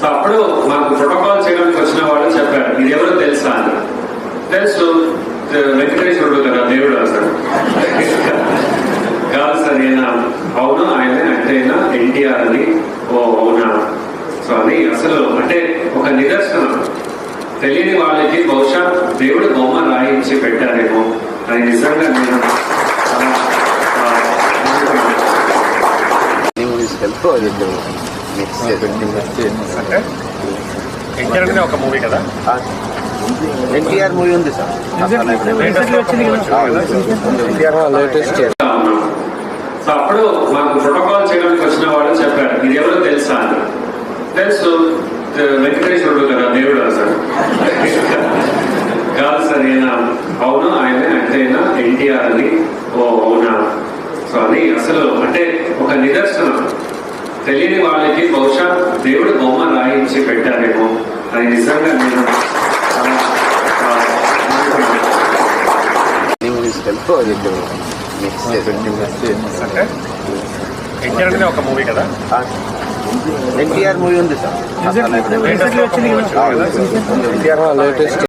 So అప్పుడు మాకు protocol చేయడానికి వచ్చిన వాళ్ళు చెప్పారు, ఇది ఎవరో తెలుసా అని. తెలుసు, వెంకటేశ్వరుడు కదా దేవుడు అసలు. కాదు సార్, ఈయన అవును ఆయనే అంటే ఎన్టీఆర్ అని. ఓ అవునా. సో అది అసలు అంటే ఒక నిదర్శనం. తెలియని వాళ్ళకి బహుశా దేవుడు బొమ్మ రాయించి పెట్టారేమో అది నిజంగా నేను అంటే ఒక మూవీ కదా, ఎన్టీఆర్ మూవీ ఉంది సార్. లేటెస్ట్. సో అప్పుడు మాకు ప్రోటోకాల్ చేయడానికి వచ్చిన వాళ్ళు చెప్పారు, ఇది ఎవరో తెలుసా అని. తెలుసు, వెంకటేశ్వరుడు కదా దేవుడు అసలు. కాదు సార్, ఈయన అవును ఆయనే అంటే ఎన్టీఆర్ అని. ఓ అవునా. సో అది అసలు అంటే ఒక నిదర్శనం. తెలియని వాళ్ళకి బహుశా దేవుడు బొమ్మ రాయించి పెట్టారేమో అది నిజంగా నేను అంటే ఒక మూవీ కదా, ఎన్టీఆర్ మూవీ ఉంది సార్. లేటెస్ట్.